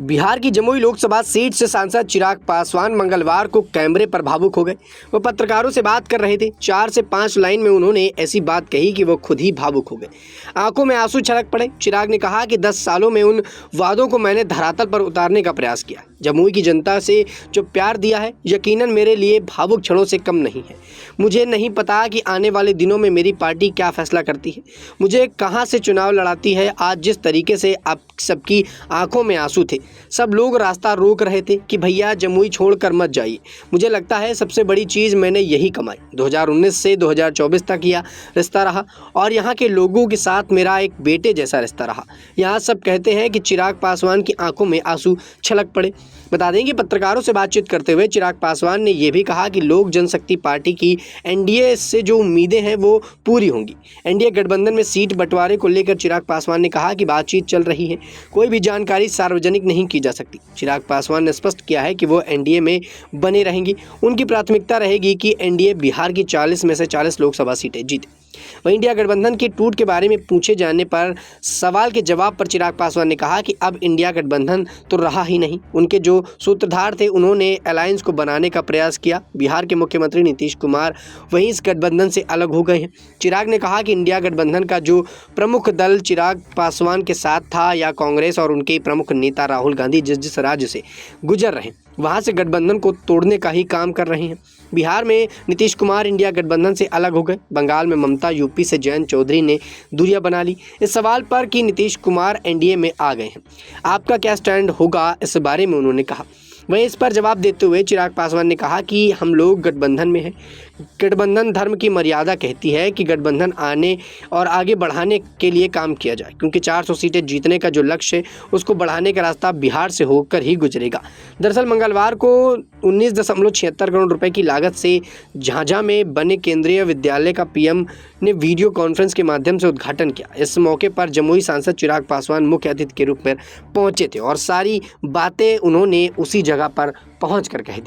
बिहार की जमुई लोकसभा सीट से सांसद चिराग पासवान मंगलवार को कैमरे पर भावुक हो गए। वो पत्रकारों से बात कर रहे थे। 4 से 5 लाइन में उन्होंने ऐसी बात कही कि वो खुद ही भावुक हो गए। आंखों में आंसू छलक पड़े। चिराग ने कहा कि 10 सालों में उन वादों को मैंने धरातल पर उतारने का प्रयास किया। जमुई की जनता से जो प्यार दिया है, यकीनन मेरे लिए भावुक क्षणों से कम नहीं है। मुझे नहीं पता कि आने वाले दिनों में मेरी पार्टी क्या फैसला करती है, मुझे कहां से चुनाव लड़ाती है। आज जिस तरीके से आप सबकी आंखों में आंसू थे, सब लोग रास्ता रोक रहे थे कि भैया जमुई छोड़कर मत जाइए। मुझे लगता है सबसे बड़ी चीज़ मैंने यही कमाई। 2019 से 2024 तक यह रिश्ता रहा और यहाँ के लोगों के साथ मेरा एक बेटे जैसा रिश्ता रहा। यहाँ सब कहते हैं कि चिराग पासवान की आंखों में आंसू छलक पड़े। बता दें कि पत्रकारों से बातचीत करते हुए चिराग पासवान ने यह भी कहा कि लोक जनशक्ति पार्टी की एनडीए से जो उम्मीदें हैं वो पूरी होंगी। एनडीए गठबंधन में सीट बंटवारे को लेकर चिराग पासवान ने कहा कि बातचीत चल रही है, कोई भी जानकारी सार्वजनिक नहीं की जा सकती। चिराग पासवान ने स्पष्ट किया है कि वो एनडीए में बने रहेंगी। उनकी प्राथमिकता रहेगी कि एनडीए बिहार की 40 में से 40 लोकसभा सीटें जीते। वहीं इंडिया गठबंधन के टूट के बारे में पूछे जाने पर सवाल के जवाब पर चिराग पासवान ने कहा कि अब इंडिया गठबंधन तो रहा ही नहीं। उनके जो सूत्रधार थे उन्होंने अलायंस को बनाने का प्रयास किया। बिहार के मुख्यमंत्री नीतीश कुमार वहीं इस गठबंधन से अलग हो गए हैं। चिराग ने कहा कि इंडिया गठबंधन का जो प्रमुख दल चिराग पासवान के साथ था या कांग्रेस और उनके प्रमुख नेता राहुल गांधी जिस राज्य से गुजर रहे हैं वहां से गठबंधन को तोड़ने का ही काम कर रहे हैं। बिहार में नीतीश कुमार इंडिया गठबंधन से अलग हो गए। बंगाल में ममता, यूपी से जयंत चौधरी ने दूरियां बना ली। इस सवाल पर कि नीतीश कुमार एनडीए में आ गए हैं, आपका क्या स्टैंड होगा, इस बारे में उन्होंने कहा। वहीं इस पर जवाब देते हुए चिराग पासवान ने कहा कि हम लोग गठबंधन में हैं। गठबंधन धर्म की मर्यादा कहती है कि गठबंधन आने और आगे बढ़ाने के लिए काम किया जाए, क्योंकि 400 सीटें जीतने का जो लक्ष्य है उसको बढ़ाने का रास्ता बिहार से होकर ही गुजरेगा। दरअसल मंगलवार को 19.76 करोड़ रुपए की लागत से झांझा में बने केंद्रीय विद्यालय का पीएम ने वीडियो कॉन्फ्रेंस के माध्यम से उद्घाटन किया। इस मौके पर जमुई सांसद चिराग पासवान मुख्य अतिथि के रूप में पहुंचे थे और सारी बातें उन्होंने उसी जगह पर पहुंचकर कह दी।